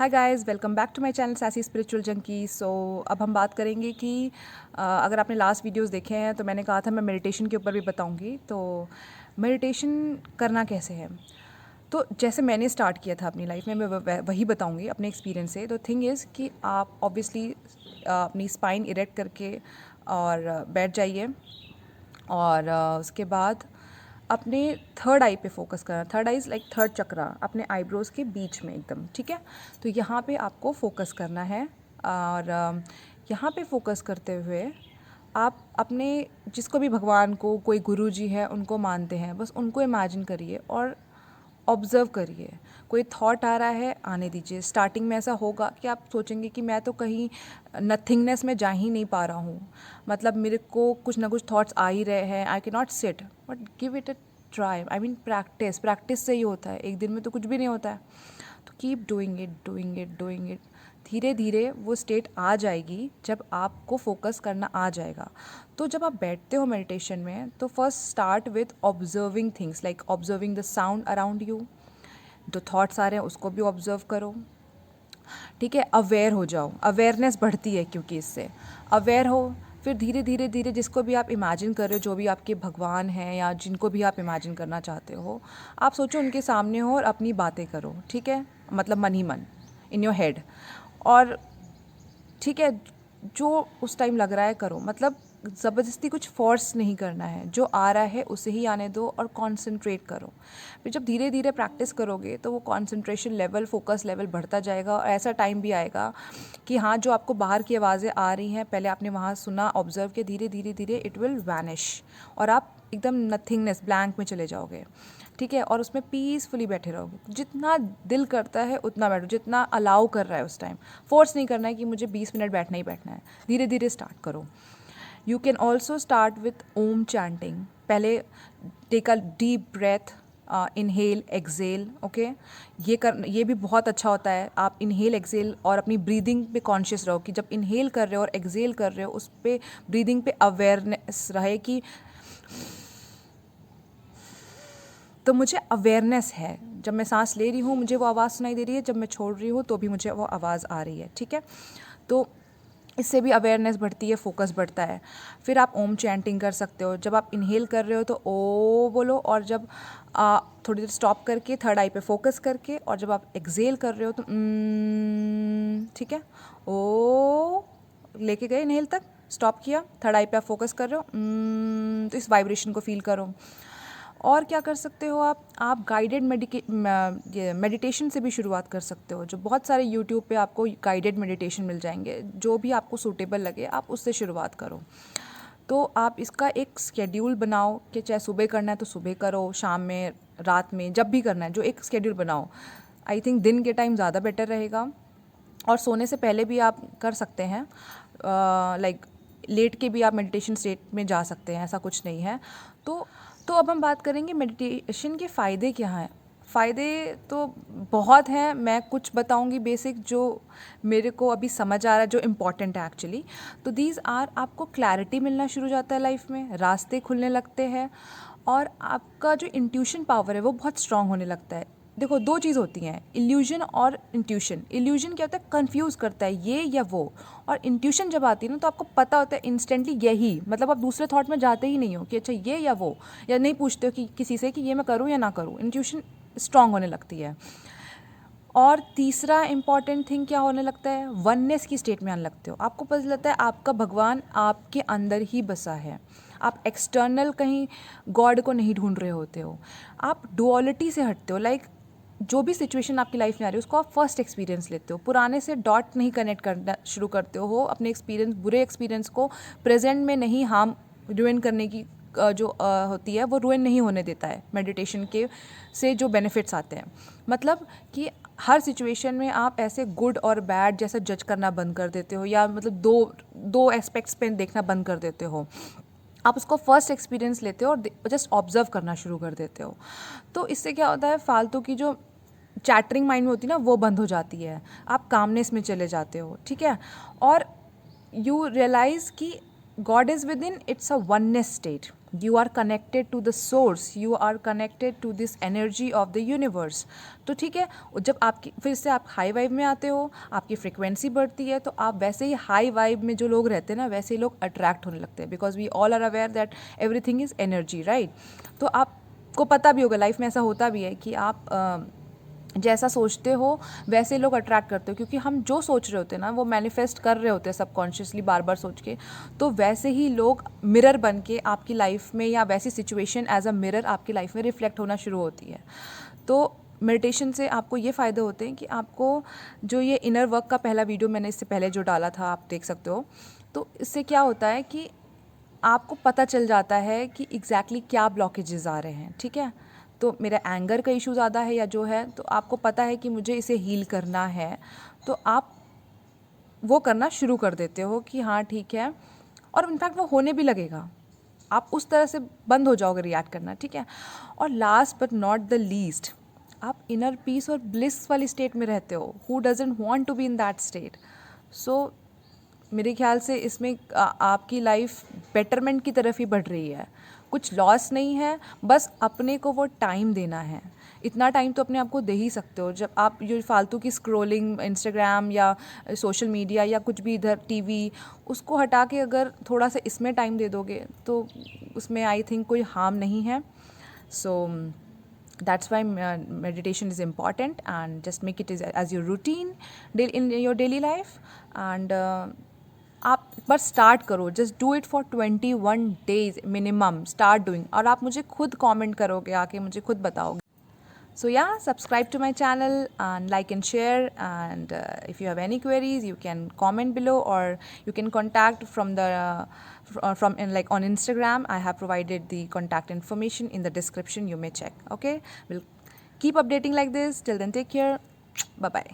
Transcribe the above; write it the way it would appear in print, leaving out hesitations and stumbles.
Hi guys, welcome back to my channel sassy spiritual junkie. So अब हम बात करेंगे कि अगर आपने लास्ट वीडियोस देखे हैं तो मैंने कहा था मैं मेडिटेशन के ऊपर भी बताऊंगी। तो मेडिटेशन करना कैसे है, तो जैसे मैंने स्टार्ट किया था अपनी लाइफ में, मैं वही बताऊंगी अपने एक्सपीरियंस से। तो थिंग इज़ कि आप ऑब्वियसली अपनी स्पाइन इरेक्ट करके और बैठ जाइए और उसके बाद अपने थर्ड आई पे फोकस करना। Third eye is like third chakra, अपने आईब्रोज़ के बीच में एकदम, ठीक है। तो यहाँ पे आपको फोकस करना है और यहाँ पे फोकस करते हुए आप अपने जिसको भी भगवान को, कोई गुरु जी है उनको मानते हैं, बस उनको इमेजिन करिए और ऑब्ज़र्व करिए। कोई थॉट आ रहा है, आने दीजिए। स्टार्टिंग में ऐसा होगा कि आप सोचेंगे कि मैं तो कहीं नथिंगनेस में जा ही नहीं पा रहा हूँ, मतलब मेरे को कुछ ना कुछ थॉट्स आ ही रहे हैं, I can not sit. But give it a try, I mean practice से ही होता है, एक दिन में तो कुछ भी नहीं होता है। तो कीप डूइंग इट। धीरे धीरे वो स्टेट आ जाएगी जब आपको फोकस करना आ जाएगा। तो जब आप बैठते हो मेडिटेशन में, तो first start with observing things, like observing the sound around you. जो थॉट्स आ रहे हैं उसको भी ऑब्जर्व करो, ठीक है। अवेयर हो जाओ, अवेयरनेस बढ़ती है क्योंकि इससे अवेयर हो। फिर धीरे धीरे धीरे जिसको भी आप इमेजिन कर रहे हो, जो भी आपके भगवान हैं या जिनको भी आप इमेजिन करना चाहते हो, आप सोचो उनके सामने हो और अपनी बातें करो, ठीक है। मतलब मन ही मन, इन योर हेड। और ठीक है, जो उस टाइम लग रहा है करो, मतलब ज़बरदस्ती कुछ फोर्स नहीं करना है, जो आ रहा है उसे ही आने दो और कंसंट्रेट करो। फिर जब धीरे धीरे प्रैक्टिस करोगे तो वो कंसंट्रेशन लेवल, फोकस लेवल बढ़ता जाएगा और ऐसा टाइम भी आएगा कि हाँ, जो आपको बाहर की आवाज़ें आ रही हैं, पहले आपने वहाँ सुना, ऑब्जर्व किया, धीरे धीरे धीरे इट विल वैनिश और आप एकदम नथिंगनेस, ब्लैंक में चले जाओगे, ठीक है। और उसमें पीसफुली बैठे रहोगे। जितना दिल करता है उतना बैठो, जितना अलाउ कर रहा है उस टाइम। फोर्स नहीं करना है कि मुझे 20 मिनट बैठना ही बैठना है, धीरे धीरे स्टार्ट करो। You can also start with Om chanting. पहले take a deep breath, inhale exhale, okay. ये भी बहुत अच्छा होता है। आप इनहेल एक्सेल और अपनी ब्रीदिंग पे कॉन्शियस रहो कि जब इनहेल कर रहे हो और एक्सेल कर रहे हो, उस पे ब्रीदिंग पे अवेयरनेस रहे कि तो मुझे अवेयरनेस है, जब मैं सांस ले रही हूँ मुझे वो आवाज़ सुनाई दे रही है, जब मैं छोड़ रही हूँ तो भी मुझे वो आवाज़ आ रही है, ठीक है। तो इससे भी अवेयरनेस बढ़ती है, फोकस बढ़ता है। फिर आप ओम चैंटिंग कर सकते हो। जब आप इनहेल कर रहे हो तो ओ बोलो, और जब थोड़ी देर स्टॉप करके थर्ड आई पे फोकस करके, और जब आप एक्सेल कर रहे हो तो ठीक है, ओ लेके गए इनहेल तक, स्टॉप किया, थर्ड आई पे आप फोकस कर रहे हो, तो इस वाइब्रेशन को फील करो। और क्या कर सकते हो आप गाइडेड मेडिटेशन से भी शुरुआत कर सकते हो। जो बहुत सारे यूट्यूब पे आपको गाइडेड मेडिटेशन मिल जाएंगे, जो भी आपको सूटेबल लगे आप उससे शुरुआत करो। तो आप इसका एक स्केड्यूल बनाओ कि चाहे सुबह करना है तो सुबह करो, शाम में, रात में, जब भी करना है, जो एक स्केड्यूल बनाओ। आई थिंक दिन के टाइम ज़्यादा बेटर रहेगा, और सोने से पहले भी आप कर सकते हैं, लाइक लेट के भी आप मेडिटेशन स्टेट में जा सकते हैं, ऐसा कुछ नहीं है। तो अब हम बात करेंगे मेडिटेशन के फ़ायदे क्या हैं। फ़ायदे तो बहुत हैं, मैं कुछ बताऊंगी बेसिक जो मेरे को अभी समझ आ रहा है, जो इम्पॉर्टेंट है एक्चुअली। तो दीज आर, आपको क्लैरिटी मिलना शुरू हो जाता है लाइफ में, रास्ते खुलने लगते हैं, और आपका जो इंट्यूशन पावर है वो बहुत स्ट्रांग होने लगता है। देखो, दो चीज़ होती हैं, इल्यूजन और इंट्यूशन। इल्यूजन क्या होता है, कंफ्यूज करता है ये या वो, और इंट्यूशन जब आती है ना तो आपको पता होता है इंस्टेंटली यही, मतलब आप दूसरे थॉट में जाते ही नहीं हो कि अच्छा ये या वो, या नहीं पूछते हो कि किसी से कि ये मैं करूँ या ना करूँ। इंट्यूशन स्ट्रांग होने लगती है। और तीसरा इंपॉर्टेंट थिंग क्या होने लगता है, वननेस की स्टेट में आने लगते हो। आपको पता लगता है आपका भगवान आपके अंदर ही बसा है, आप एक्सटर्नल कहीं गॉड को नहीं ढूंढ रहे होते हो, आप डुअलिटी से हटते हो। लाइक जो भी सिचुएशन आपकी लाइफ में आ रही है उसको आप फर्स्ट एक्सपीरियंस लेते हो, पुराने से डॉट नहीं कनेक्ट करना शुरू करते हो अपने एक्सपीरियंस, बुरे एक्सपीरियंस को प्रेजेंट में नहीं हार्म रुइन करने की जो होती है वो रुइन नहीं होने देता है मेडिटेशन के से जो बेनिफिट्स आते हैं। मतलब कि हर सिचुएशन में आप ऐसे गुड और बैड जैसा जज करना बंद कर देते हो, या मतलब दो दो एस्पेक्ट्स पे देखना बंद कर देते हो। आप उसको फर्स्ट एक्सपीरियंस लेते हो और जस्ट ऑब्जर्व करना शुरू कर देते हो। तो इससे क्या होता है, फालतू की जो चैटरिंग माइंड में होती है ना वो बंद हो जाती है, आप कामनेस में चले जाते हो, ठीक है। और यू रियलाइज़ कि God is within, it's a oneness state. You are connected to the source, you are connected to this energy of the universe. तो ठीक है, जब आपकी फिर से आप हाई वाइब में आते हो, आपकी फ्रिक्वेंसी बढ़ती है, तो आप वैसे ही हाई वाइब में जो लोग रहते हैं ना, वैसे ही लोग अट्रैक्ट होने लगते हैं, because we all are aware that everything is energy, right. तो आपको पता भी होगा, लाइफ में ऐसा होता भी है कि आप जैसा सोचते हो वैसे लोग अट्रैक्ट करते हो, क्योंकि हम जो सोच रहे होते हैं ना वो मैनिफेस्ट कर रहे होते हैं सबकॉन्शियसली बार बार सोच के। तो वैसे ही लोग मिरर बन के आपकी लाइफ में, या वैसी सिचुएशन एज अ मिरर आपकी लाइफ में रिफ्लेक्ट होना शुरू होती है। तो मेडिटेशन से आपको ये फ़ायदे होते हैं कि आपको जो ये इनर वर्क का पहला वीडियो मैंने इससे पहले जो डाला था, आप देख सकते हो। तो इससे क्या होता है कि आपको पता चल जाता है कि एग्जैक्टली क्या ब्लॉकेजेस आ रहे हैं, ठीक है। तो मेरा एंगर का इशू ज़्यादा है या जो है, तो आपको पता है कि मुझे इसे हील करना है, तो आप वो करना शुरू कर देते हो कि हाँ ठीक है, और इनफैक्ट वो होने भी लगेगा, आप उस तरह से बंद हो जाओगे रिएक्ट करना, ठीक है। और last but not the least, आप इनर पीस और ब्लिस वाली स्टेट में रहते हो। Who doesn't want to be in that state. So मेरे ख्याल से इसमें आपकी लाइफ बेटरमेंट की तरफ ही बढ़ रही है, कुछ लॉस नहीं है, बस अपने को वो टाइम देना है। इतना टाइम तो अपने आप को दे ही सकते हो। जब आप ये फालतू की स्क्रॉलिंग इंस्टाग्राम या सोशल मीडिया या कुछ भी इधर टीवी, उसको हटा के अगर थोड़ा सा इसमें टाइम दे दोगे तो उसमें आई थिंक कोई हार्म नहीं है। सो that's why meditation is important, and just make it as your routine in your daily life, and आप बस स्टार्ट करो, just do it for 21 days minimum, start doing, और आप मुझे खुद कमेंट करोगे, आके मुझे खुद बताओगे। So yeah, subscribe to my channel and like and share, and if you have any queries you can comment below, or you can contact from the like on Instagram. I have provided the contact information in the description, you may check. Okay, we'll keep updating like this. Till then, take care, bye bye.